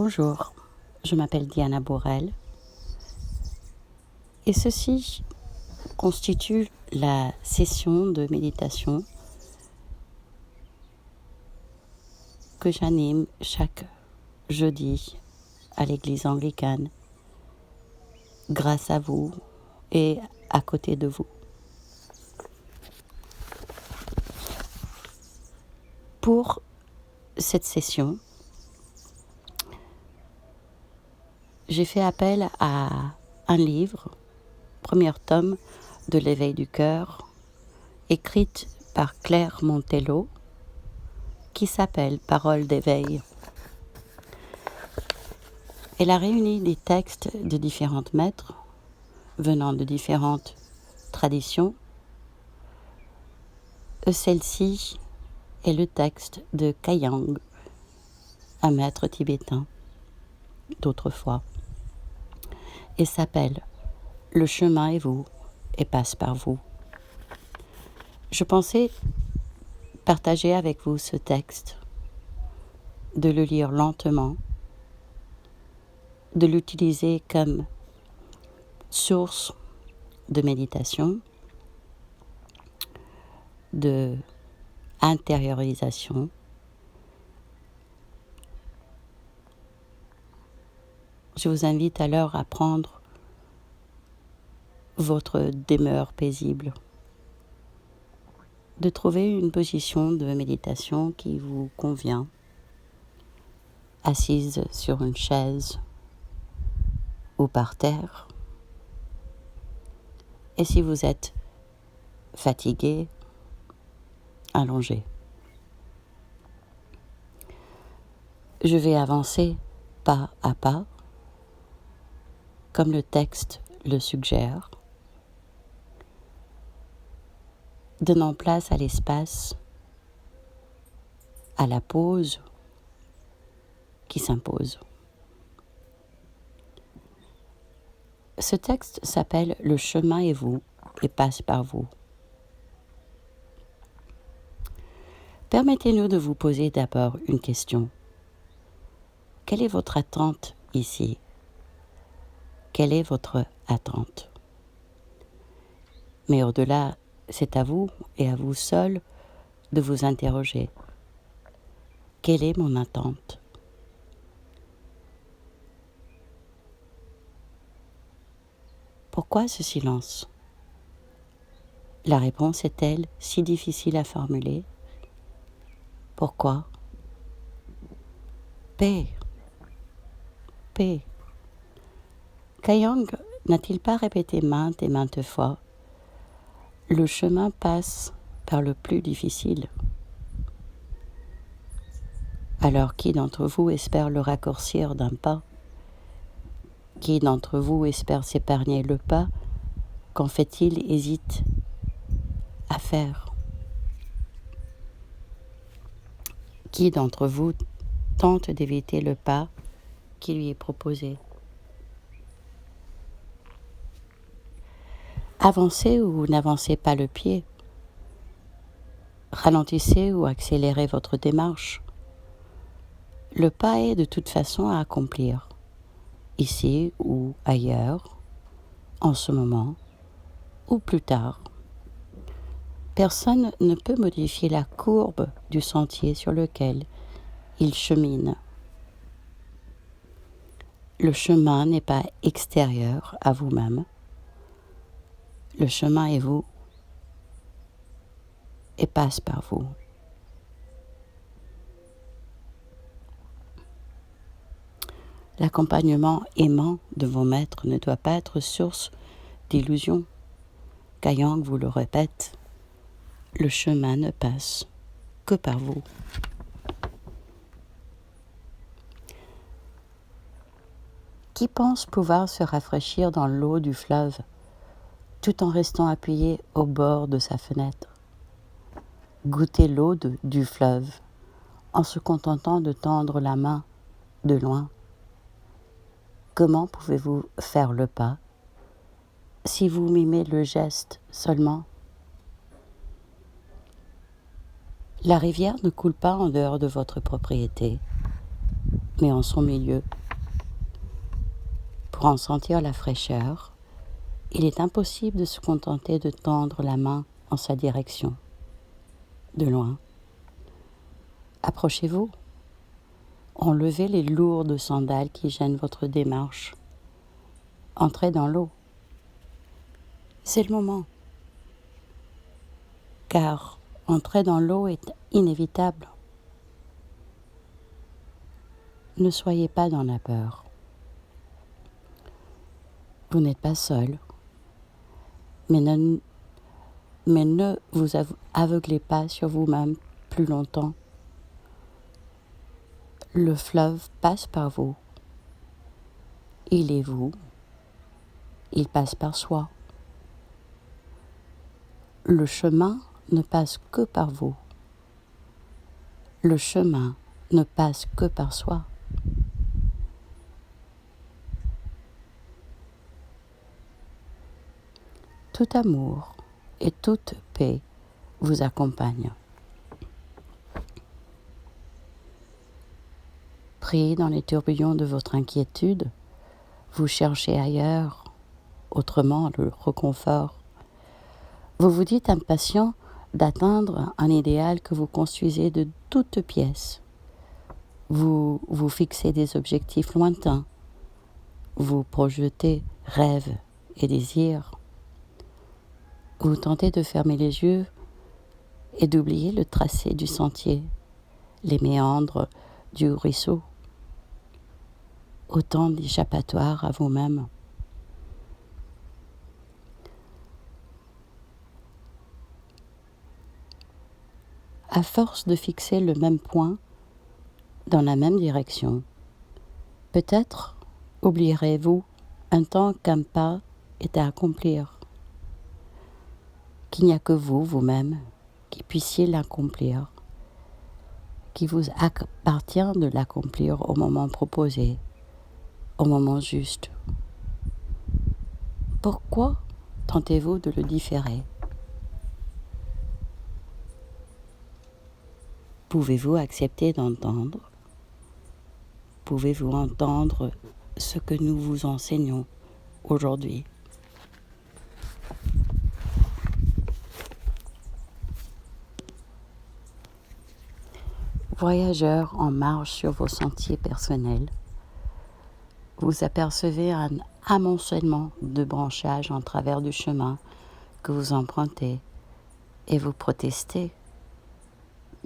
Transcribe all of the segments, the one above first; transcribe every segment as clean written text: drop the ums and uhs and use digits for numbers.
Bonjour, je m'appelle Diana Borel et ceci constitue la session de méditation que j'anime chaque jeudi à l'église anglicane grâce à vous et à côté de vous. Pour cette session, j'ai fait appel à un livre, premier tome de l'éveil du cœur, écrite par Claire Montello, qui s'appelle Paroles d'éveil. Elle a réuni des textes de différents maîtres, venant de différentes traditions. Celle-ci est le texte de Kayang, un maître tibétain d'autrefois, et s'appelle « Le chemin est vous et passe par vous ». Je pensais partager avec vous ce texte, de le lire lentement, de l'utiliser comme source de méditation, de intériorisation. Je vous invite alors à prendre votre demeure paisible, de trouver une position de méditation qui vous convient, assise sur une chaise ou par terre. Et si vous êtes fatigué, allongé. Je vais avancer pas à pas, comme le texte le suggère, donnant place à l'espace, à la pause qui s'impose. Ce texte s'appelle « Le chemin est vous et passe par vous ». Permettez-nous de vous poser d'abord une question. Quelle est votre attente ici? Quelle est votre attente? Mais au-delà, c'est à vous et à vous seul de vous interroger. Quelle est mon attente? Pourquoi ce silence? La réponse est-elle si difficile à formuler? Pourquoi? Paix. Paix. Kayang n'a-t-il pas répété maintes et maintes fois? Le chemin passe par le plus difficile. Alors qui d'entre vous espère le raccourcir d'un pas? Qui d'entre vous espère s'épargner le pas qu'en fait-il hésite à faire? Qui d'entre vous tente d'éviter le pas qui lui est proposé? Avancez ou n'avancez pas le pied. Ralentissez ou accélérez votre démarche. Le pas est de toute façon à accomplir, ici ou ailleurs, en ce moment ou plus tard. Personne ne peut modifier la courbe du sentier sur lequel il chemine. Le chemin n'est pas extérieur à vous-même. Le chemin est vous et passe par vous. L'accompagnement aimant de vos maîtres ne doit pas être source d'illusion. Kayang vous le répète, le chemin ne passe que par vous. Qui pense pouvoir se rafraîchir dans l'eau du fleuve tout en restant appuyé au bord de sa fenêtre? Goûter l'eau du fleuve en se contentant de tendre la main de loin. Comment pouvez-vous faire le pas si vous mimez le geste seulement? La rivière ne coule pas en dehors de votre propriété. mais en son milieu. Pour en sentir la fraîcheur, il est impossible de se contenter de tendre la main en sa direction. De loin. Approchez-vous. Enlevez les lourdes sandales qui gênent votre démarche. Entrez dans l'eau. C'est le moment. Car entrer dans l'eau est inévitable. Ne soyez pas dans la peur. Vous n'êtes pas seul, mais ne vous aveuglez pas sur vous-même plus longtemps. Le fleuve passe par vous. Il est vous. Il passe par soi. Le chemin ne passe que par vous. Le chemin ne passe que par soi. Tout amour et toute paix vous accompagnent. Pris dans les tourbillons de votre inquiétude, vous cherchez ailleurs, autrement le réconfort. Vous vous dites impatient d'atteindre un idéal que vous construisez de toutes pièces. Vous vous fixez des objectifs lointains. Vous projetez rêves et désirs. Vous tentez de fermer les yeux et d'oublier le tracé du sentier, les méandres du ruisseau. Autant d'échappatoires à vous-même. À force de fixer le même point dans la même direction, peut-être oublierez-vous un temps qu'un pas est à accomplir, qu'il n'y a que vous, vous-même, qui puissiez l'accomplir, qu'il vous appartient de l'accomplir au moment proposé, au moment juste. Pourquoi tentez-vous de le différer ? Pouvez-vous accepter d'entendre ? Pouvez-vous entendre ce que nous vous enseignons aujourd'hui ? Voyageurs en marche sur vos sentiers personnels, vous apercevez un amoncellement de branchages en travers du chemin que vous empruntez et vous protestez.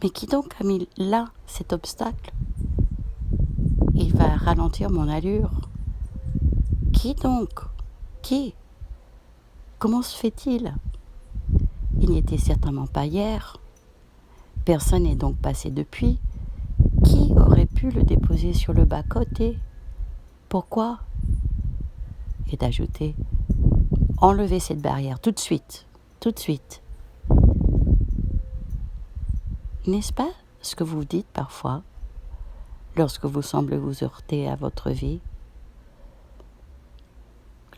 Mais qui donc a mis là cet obstacle ? Il va ralentir mon allure. Qui donc ? Qui ? Comment se fait-il ? Il n'y était certainement pas hier. Personne n'est donc passé depuis. Qui aurait pu le déposer sur le bas-côté ? Pourquoi ? Et d'ajouter, enlevez cette barrière tout de suite, tout de suite. N'est-ce pas ce que vous dites parfois, lorsque vous semblez vous heurter à votre vie ?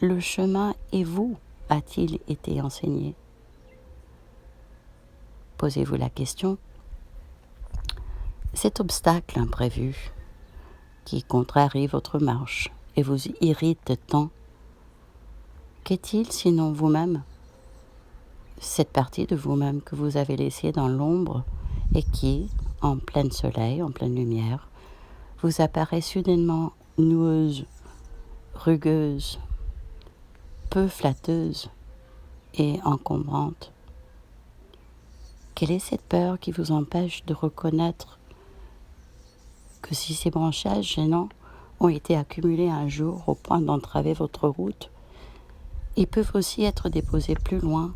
Le chemin et vous a-t-il été enseigné ? Posez-vous la question. Cet obstacle imprévu qui contrarie votre marche et vous irrite tant, qu'est-il sinon vous-même ? Cette partie de vous-même que vous avez laissée dans l'ombre et qui, en plein soleil, en pleine lumière, vous apparaît soudainement noueuse, rugueuse, peu flatteuse et encombrante. Quelle est cette peur qui vous empêche de reconnaître que si ces branchages gênants ont été accumulés un jour au point d'entraver votre route, ils peuvent aussi être déposés plus loin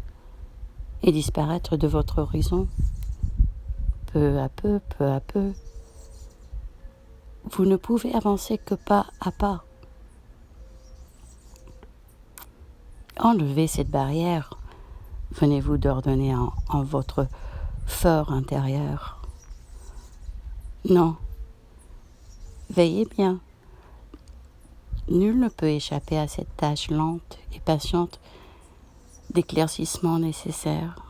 et disparaître de votre horizon. Peu à peu, vous ne pouvez avancer que pas à pas. Enlevez cette barrière, venez-vous d'ordonner en votre fort intérieur. Non, veillez bien. Nul ne peut échapper à cette tâche lente et patiente d'éclaircissement nécessaire.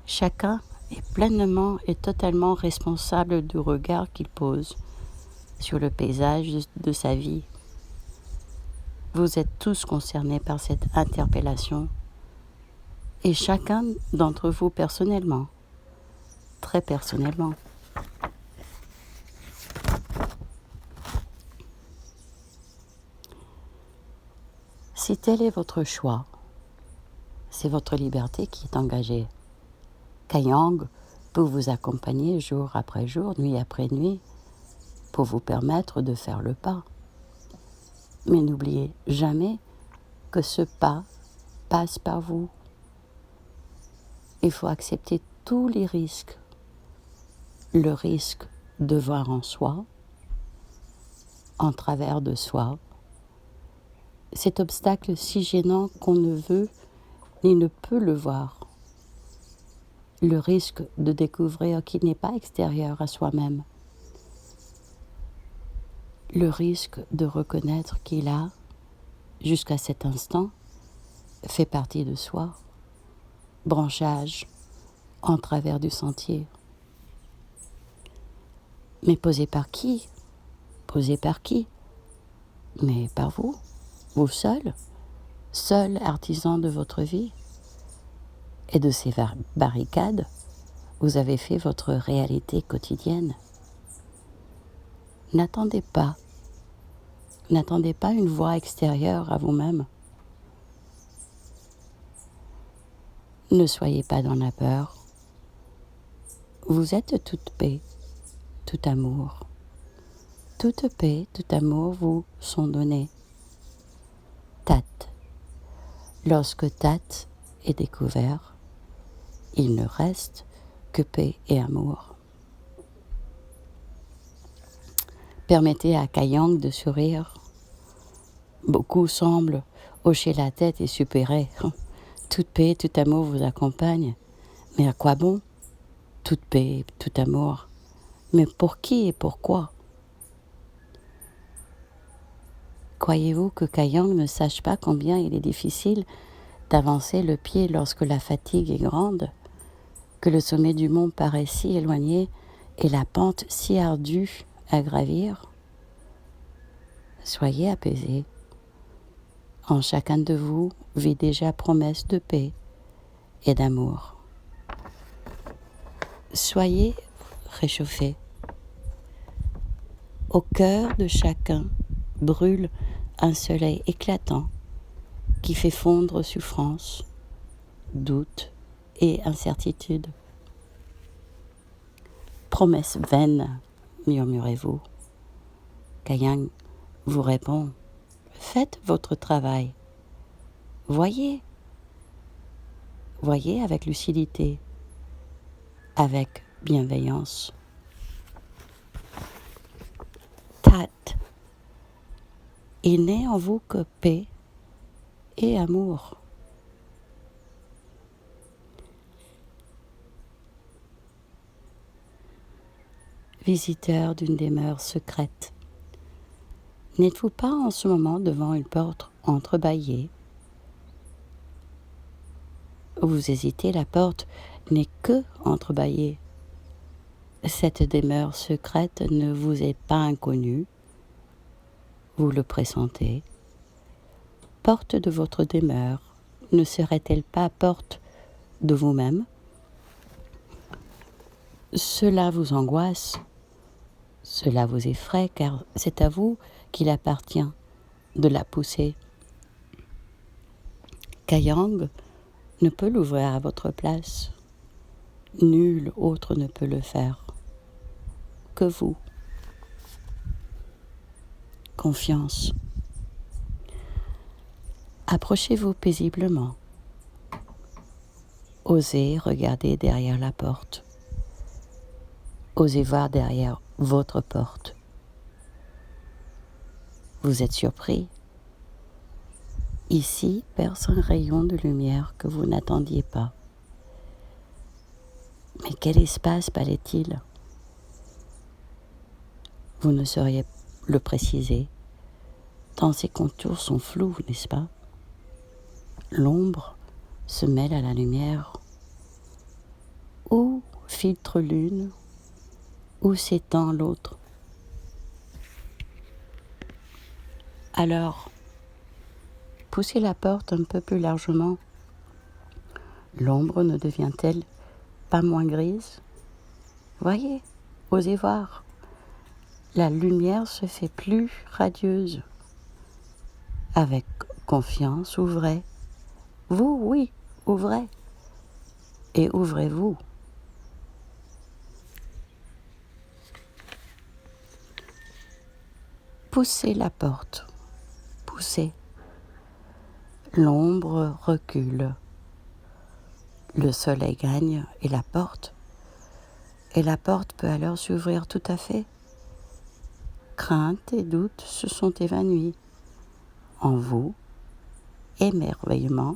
Chacun est pleinement et totalement responsable du regard qu'il pose sur le paysage de sa vie. Vous êtes tous concernés par cette interpellation et chacun d'entre vous personnellement, très personnellement. Si tel est votre choix, c'est votre liberté qui est engagée. Kayang peut vous accompagner jour après jour, nuit après nuit, pour vous permettre de faire le pas. Mais n'oubliez jamais que ce pas passe par vous. Il faut accepter tous les risques. Le risque de voir en soi, en travers de soi, cet obstacle si gênant qu'on ne veut ni ne peut le voir. Le risque de découvrir qu'il n'est pas extérieur à soi-même. Le risque de reconnaître qu'il a, jusqu'à cet instant, fait partie de soi. Branchage en travers du sentier. Mais posé par qui? Posé par qui? Mais par vous, vous seul artisan de votre vie. Et de ces barricades, vous avez fait votre réalité quotidienne. N'attendez pas une voix extérieure à vous-même. Ne soyez pas dans la peur. Vous êtes toute paix, tout amour. Toute paix, tout amour vous sont donnés. Tat. Lorsque Tat est découvert, il ne reste que paix et amour. Permettez à Kayang de sourire. Beaucoup semblent hocher la tête et supérer. Toute paix, tout amour vous accompagne. Mais à quoi bon? Toute paix, tout amour. Mais pour qui et pourquoi? Croyez-vous que Kayang ne sache pas combien il est difficile d'avancer le pied lorsque la fatigue est grande, que le sommet du mont paraît si éloigné et la pente si ardue à gravir? Soyez apaisés. En chacun de vous vit déjà promesse de paix et d'amour. Soyez réchauffés. Au cœur de chacun brûle un soleil éclatant qui fait fondre souffrance, doute et incertitude. Promesse vaine, murmurez-vous. Kayang vous répond, faites votre travail. Voyez avec lucidité, avec bienveillance. Tat, il n'est en vous que paix et amour. Visiteur d'une demeure secrète, n'êtes-vous pas en ce moment devant une porte entrebâillée? Vous hésitez, la porte n'est que entrebâillée. Cette demeure secrète ne vous est pas inconnue. Vous le pressentez. Porte de votre demeure, ne serait-elle pas porte de vous-même? Cela vous angoisse, cela vous effraie, car c'est à vous qu'il appartient de la pousser. Kayang ne peut l'ouvrir à votre place. Nul autre ne peut le faire que vous. Confiance. Approchez-vous paisiblement. Osez regarder derrière la porte. Osez voir derrière votre porte. Vous êtes surpris. Ici perce un rayon de lumière que vous n'attendiez pas. Mais quel espace paraît-il? Vous ne sauriez le préciser, tant ses contours sont flous, n'est-ce pas? L'ombre se mêle à la lumière. Où filtre l'une, où s'étend l'autre? Alors, poussez la porte un peu plus largement. L'ombre ne devient-elle pas moins grise? Voyez, osez voir. La lumière se fait plus radieuse. Avec confiance, ouvrez. Vous, oui, ouvrez. Et ouvrez-vous. Poussez la porte. Poussez. L'ombre recule. Le soleil gagne et la porte peut alors s'ouvrir tout à fait. Crainte et doute se sont évanouis. En vous, émerveillement,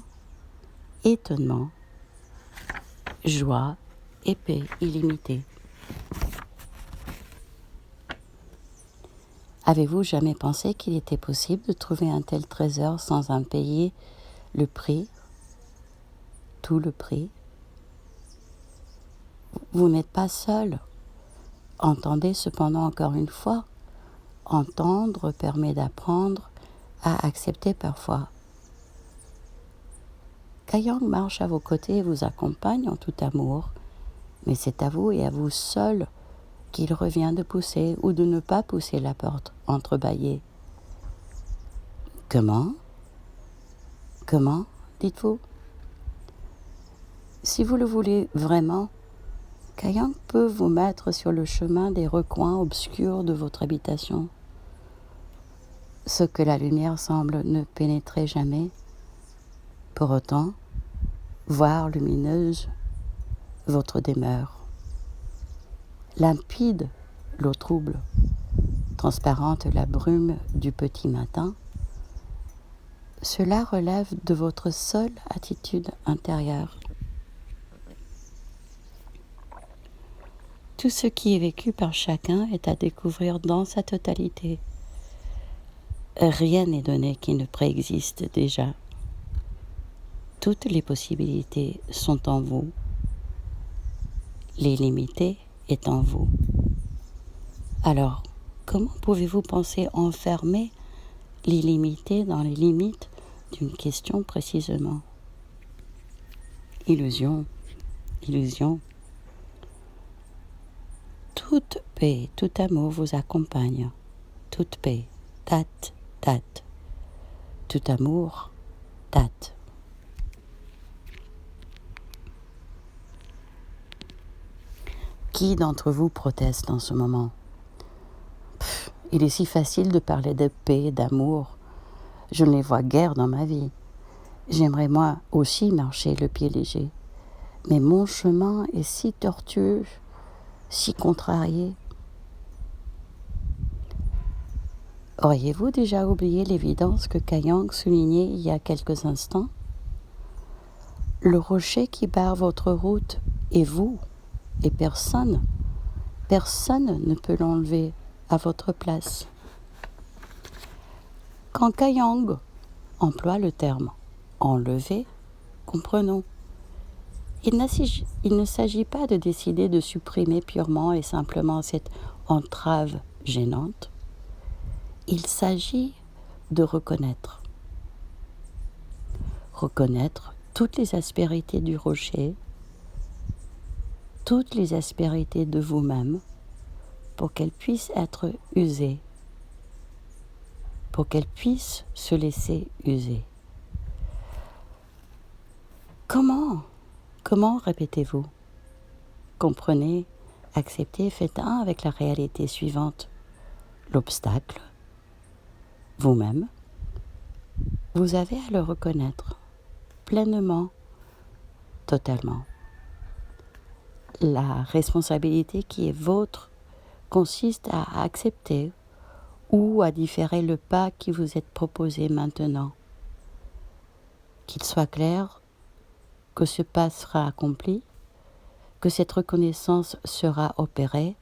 étonnement, joie et paix illimitée. Avez-vous jamais pensé qu'il était possible de trouver un tel trésor sans en payer le prix, tout le prix? Vous n'êtes pas seul. Entendez cependant encore une fois, entendre permet d'apprendre à accepter parfois. Kayang marche à vos côtés et vous accompagne en tout amour, mais c'est à vous et à vous seul qu'il revient de pousser ou de ne pas pousser la porte entrebâillée. Comment, dites-vous? Si vous le voulez vraiment, Kayang peut vous mettre sur le chemin des recoins obscurs de votre habitation. Ce que la lumière semble ne pénétrer jamais. Pour autant, voir lumineuse votre demeure. Limpide, l'eau trouble, transparente la brume du petit matin, cela relève de votre seule attitude intérieure. Tout ce qui est vécu par chacun est à découvrir dans sa totalité. Rien n'est donné qui ne préexiste déjà. Toutes les possibilités sont en vous. L'illimité est en vous. Alors, comment pouvez-vous penser enfermer l'illimité dans les limites d'une question précisément? Illusion, illusion. Toute paix, tout amour vous accompagne. Toute paix, tat, tat. Tout amour, tat. Qui d'entre vous proteste en ce moment? Il est si facile de parler de paix, d'amour. Je ne les vois guère dans ma vie. J'aimerais moi aussi marcher le pied léger. Mais mon chemin est si tortueux, si contrarié. Auriez-vous déjà oublié l'évidence que Kayang soulignait il y a quelques instants? Le rocher qui barre votre route est vous, et personne ne peut l'enlever à votre place. Quand Kayang emploie le terme « enlever », comprenons. Il ne s'agit pas de décider de supprimer purement et simplement cette entrave gênante. Il s'agit de reconnaître. Reconnaître toutes les aspérités du rocher, toutes les aspérités de vous-même, pour qu'elles puissent être usées, pour qu'elles puissent se laisser user. Comment répétez-vous? Comprenez, acceptez, faites un avec la réalité suivante. L'obstacle, vous-même, vous avez à le reconnaître pleinement, totalement. La responsabilité qui est vôtre consiste à accepter ou à différer le pas qui vous est proposé maintenant. Qu'il soit clair que ce pas sera accompli, que cette reconnaissance sera opérée,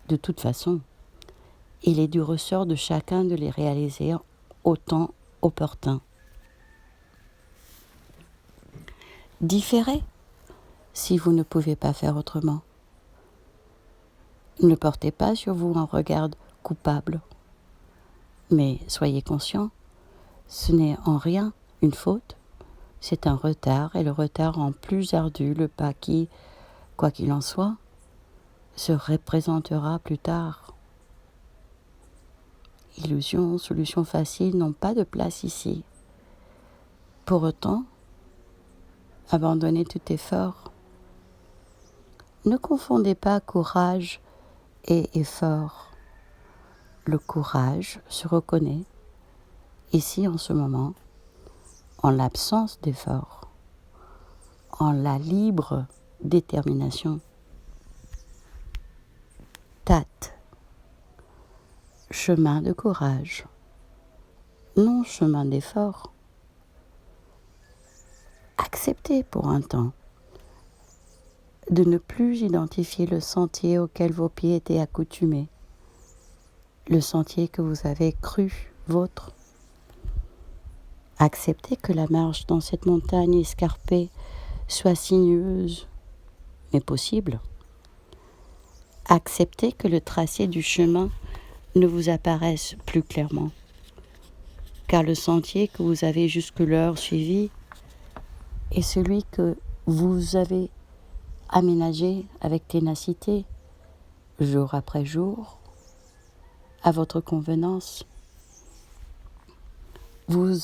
de toute façon. Il est du ressort de chacun de les réaliser au temps opportun. Différez si vous ne pouvez pas faire autrement. Ne portez pas sur vous un regard coupable. Mais soyez conscient, ce n'est en rien une faute, c'est un retard, et le retard rend plus ardu le pas qui, quoi qu'il en soit, se représentera plus tard. Illusions, solutions faciles n'ont pas de place ici. Pour autant, abandonnez tout effort. Ne confondez pas courage et effort. Le courage se reconnaît, ici en ce moment, en l'absence d'effort, en la libre détermination. Tate, chemin de courage, non chemin d'effort. Acceptez pour un temps de ne plus identifier le sentier auquel vos pieds étaient accoutumés, le sentier que vous avez cru vôtre. Acceptez que la marche dans cette montagne escarpée soit sinueuse, mais possible. Acceptez que le tracé du chemin ne vous apparaisse plus clairement, car le sentier que vous avez jusque-là suivi est celui que vous avez aménagé avec ténacité, jour après jour, à votre convenance. Vous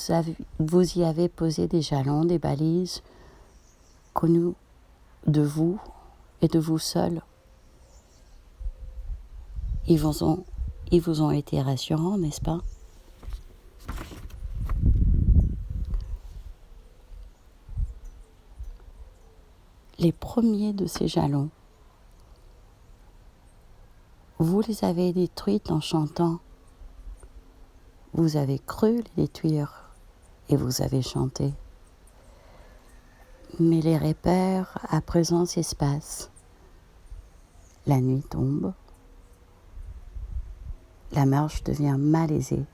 y avez posé des jalons, des balises, connues de vous et de vous seul. Ils vous ont été rassurants, n'est-ce pas? Les premiers de ces jalons, vous les avez détruits en chantant. Vous avez cru les détruire et vous avez chanté. Mais les repères à présent s'espacent. La nuit tombe. La marche devient malaisée.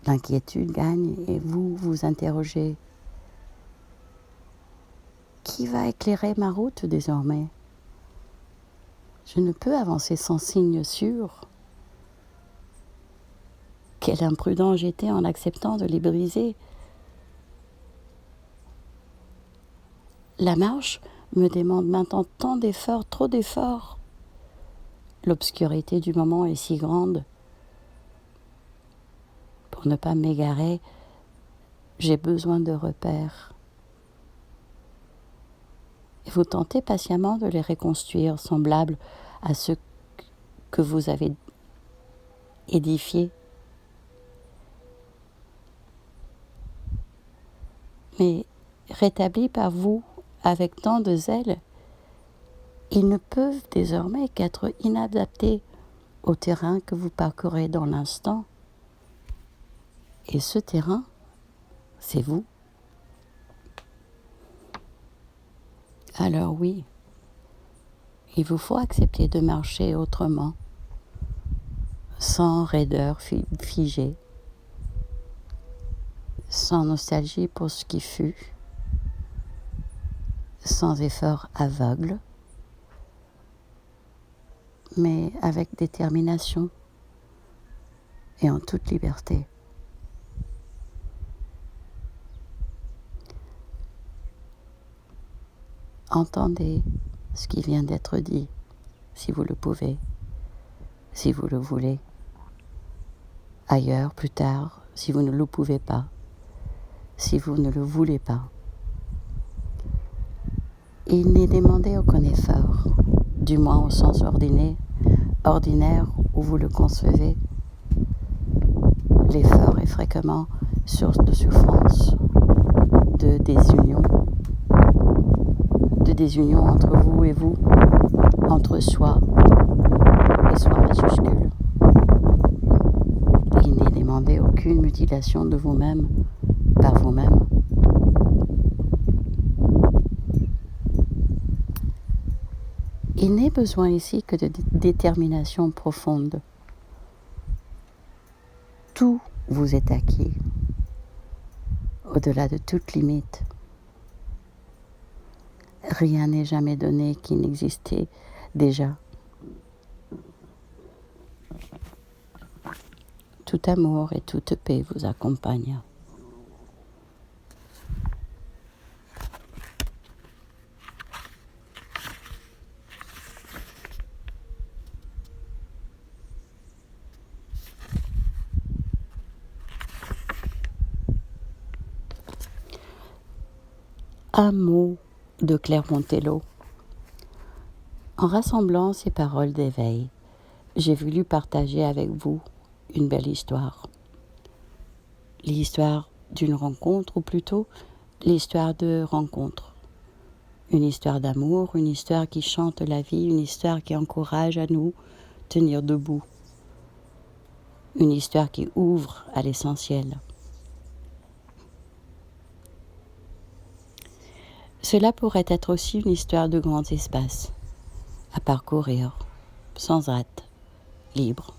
L'inquiétude gagne et vous vous interrogez. Qui va éclairer ma route désormais? Je ne peux avancer sans signe sûr. Quel imprudent j'étais en acceptant de les briser. La marche me demande maintenant tant d'efforts, trop d'efforts. L'obscurité du moment est si grande. Pour ne pas m'égarer, j'ai besoin de repères. Et vous tentez patiemment de les reconstruire, semblables à ceux que vous avez édifiés. Mais rétablis par vous avec tant de zèle, ils ne peuvent désormais qu'être inadaptés au terrain que vous parcourez dans l'instant. Et ce terrain, c'est vous. Alors oui, il vous faut accepter de marcher autrement, sans raideur figée, sans nostalgie pour ce qui fut, sans effort aveugle, mais avec détermination et en toute liberté. Entendez ce qui vient d'être dit, si vous le pouvez, si vous le voulez. Ailleurs, plus tard, si vous ne le pouvez pas, si vous ne le voulez pas. Il n'est demandé aucun effort, du moins au sens ordinaire où vous le concevez. L'effort est fréquemment source de souffrance, de désunion entre vous et vous, entre soi et soi majuscule. Il n'est demandé aucune mutilation de vous-même par vous-même. Il n'est besoin ici que de détermination profonde. Tout vous est acquis, au-delà de toute limite. Rien n'est jamais donné qui n'existait déjà. tout amour et toute paix vous accompagne. Un mot de Claire Montello. En rassemblant ces paroles d'éveil, j'ai voulu partager avec vous une belle histoire. L'histoire d'une rencontre, ou plutôt l'histoire de rencontre. Une histoire d'amour, une histoire qui chante la vie, une histoire qui encourage à nous tenir debout. Une histoire qui ouvre à l'essentiel. Cela pourrait être aussi une histoire de grands espaces à parcourir, sans hâte, libre,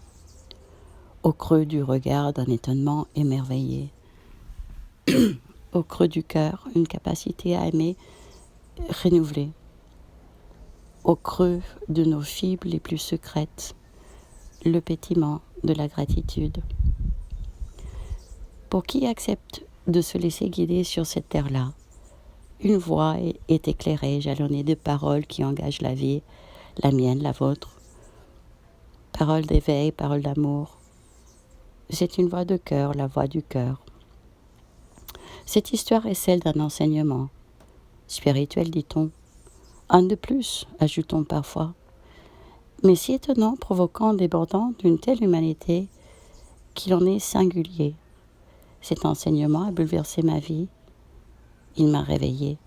au creux du regard d'un étonnement émerveillé, au creux du cœur, une capacité à aimer renouvelée, au creux de nos fibres les plus secrètes, le pétillement de la gratitude. Pour qui accepte de se laisser guider sur cette terre-là, une voix est éclairée, jalonnée de paroles qui engagent la vie, la mienne, la vôtre. Paroles d'éveil, paroles d'amour. C'est une voix de cœur, la voix du cœur. Cette histoire est celle d'un enseignement, spirituel dit-on. Un de plus, ajoutons parfois. Mais si étonnant, provoquant, débordant d'une telle humanité qu'il en est singulier. Cet enseignement a bouleversé ma vie. Il m'a réveillée.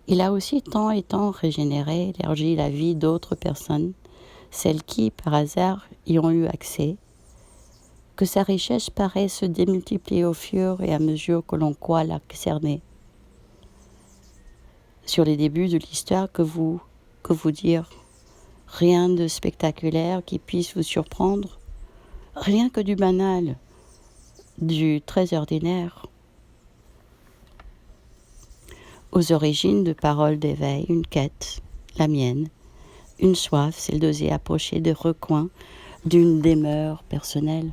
Il a aussi tant et tant régénéré, élargi la vie d'autres personnes, celles qui, par hasard, y ont eu accès, que sa richesse paraît se démultiplier au fur et à mesure que l'on croit la cerner. Sur les débuts de l'histoire, que vous dire? Rien de spectaculaire qui puisse vous surprendre, rien que du banal, du très ordinaire. Aux origines de paroles d'éveil, une quête, la mienne, une soif, celle d'oser approcher des recoins d'une demeure personnelle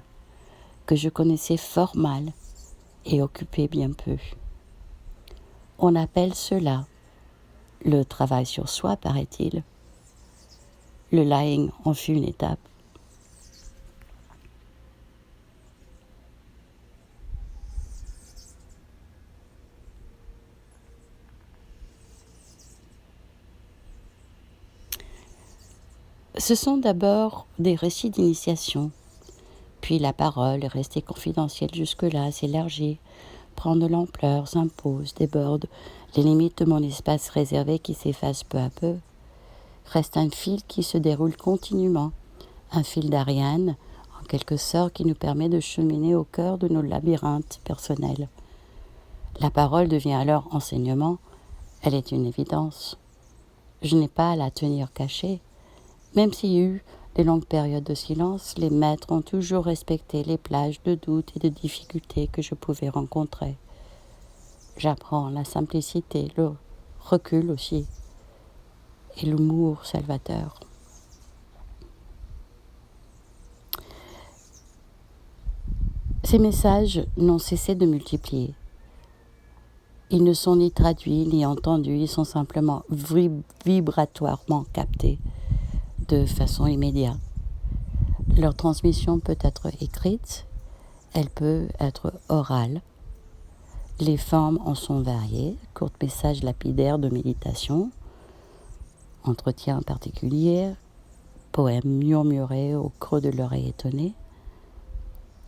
que je connaissais fort mal et occupais bien peu. On appelle cela le travail sur soi, paraît-il. Le lying en fut une étape. Ce sont d'abord des récits d'initiation, puis la parole est restée confidentielle jusque-là, s'élargit, prend de l'ampleur, s'impose, déborde les limites de mon espace réservé qui s'efface peu à peu. Reste un fil qui se déroule continuellement, un fil d'Ariane, en quelque sorte, qui nous permet de cheminer au cœur de nos labyrinthes personnels. La parole devient alors enseignement, elle est une évidence. Je n'ai pas à la tenir cachée. Même s'il y a eu des longues périodes de silence, les maîtres ont toujours respecté les plages de doute et de difficultés que je pouvais rencontrer. J'apprends la simplicité, le recul aussi, et l'humour salvateur. Ces messages n'ont cessé de multiplier. Ils ne sont ni traduits ni entendus, ils sont simplement vibratoirement captés de façon immédiate. Leur transmission peut être écrite, elle peut être orale. Les formes en sont variées, courts messages lapidaires de méditation, entretiens particuliers, poèmes murmurés au creux de l'oreille étonnée,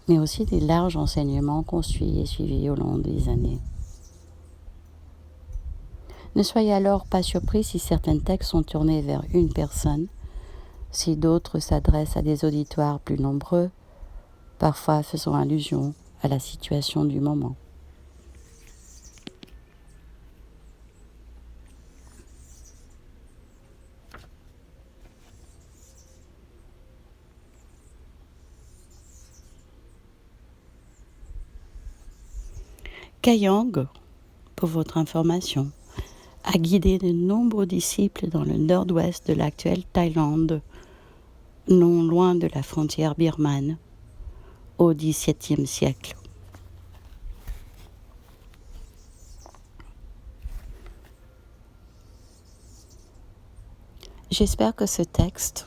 mais aussi des larges enseignements construits et suivis au long des années. Ne soyez alors pas surpris si certains textes sont tournés vers une personne, si d'autres s'adressent à des auditoires plus nombreux, parfois faisant allusion à la situation du moment. Kayang, pour votre information, a guidé de nombreux disciples dans le nord-ouest de l'actuelle Thaïlande, non loin de la frontière birmane, au XVIIe siècle. J'espère que ce texte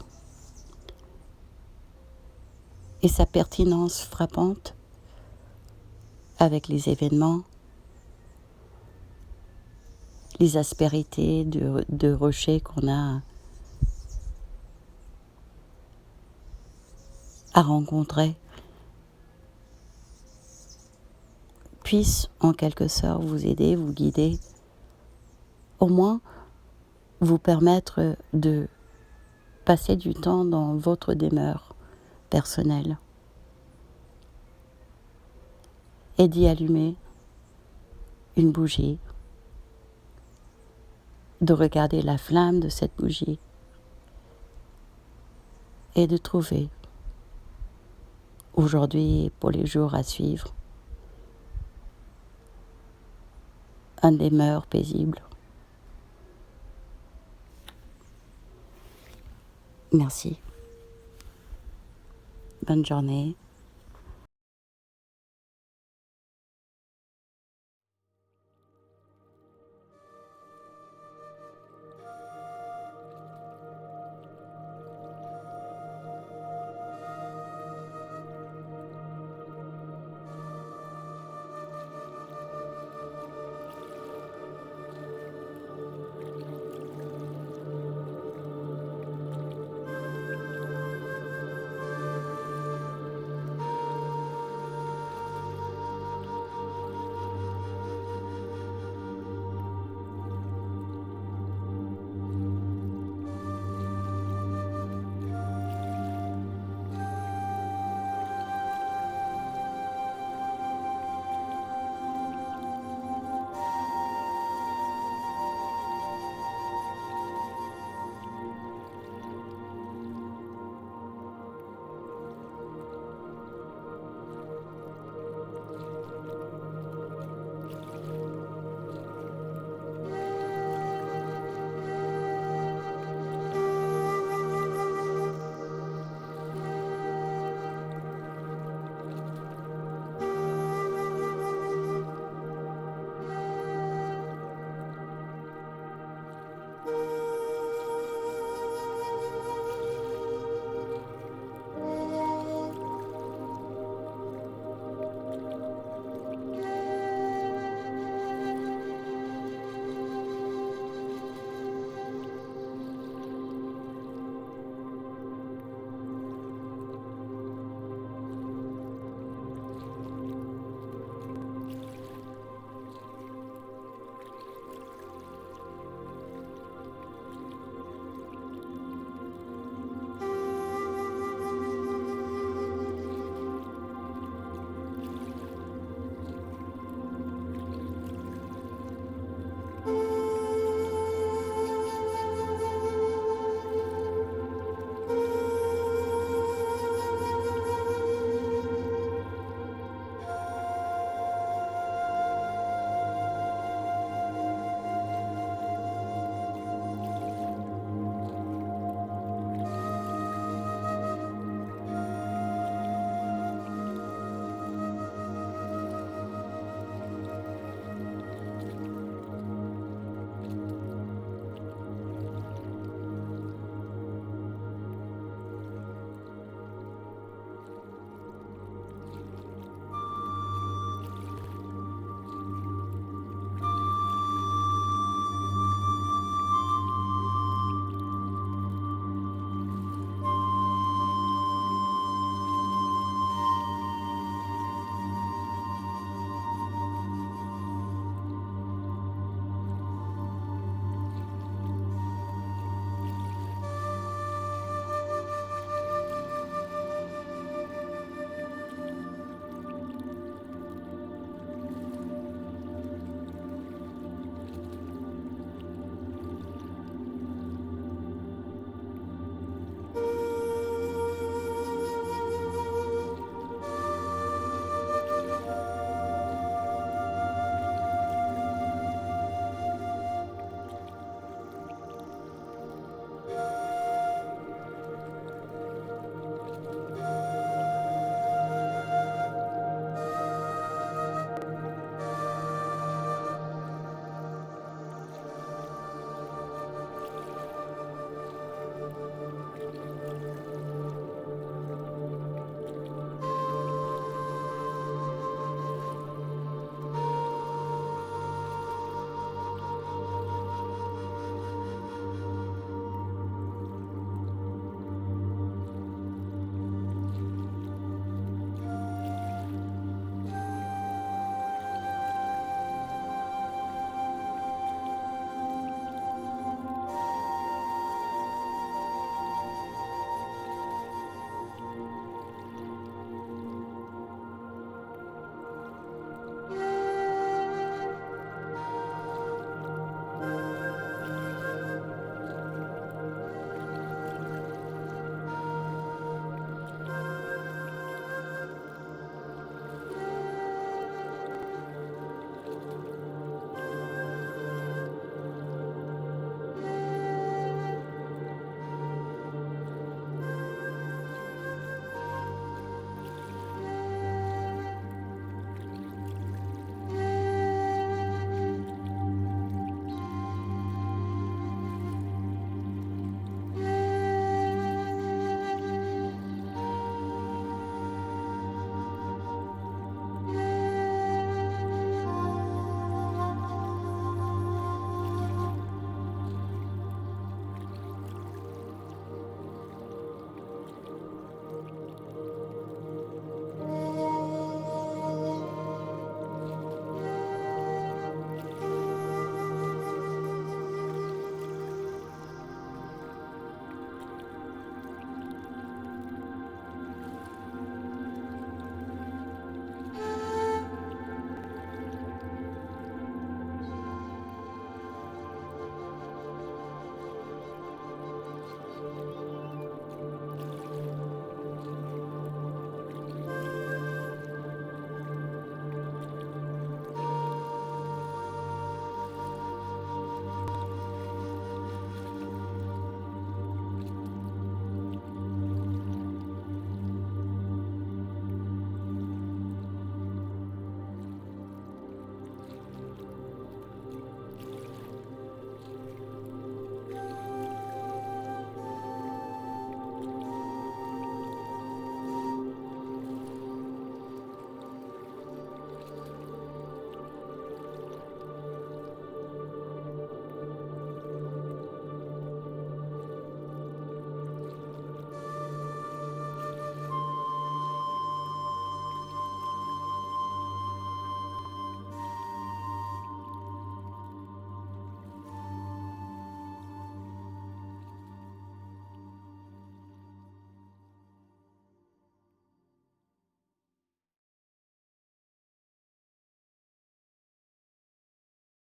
et sa pertinence frappante avec les événements, les aspérités de rochers qu'on a à rencontrer, puisse en quelque sorte vous aider, vous guider, au moins vous permettre de passer du temps dans votre demeure personnelle et d'y allumer une bougie, de regarder la flamme de cette bougie et de trouver aujourd'hui et pour les jours à suivre un demeure paisible. Merci. Bonne journée.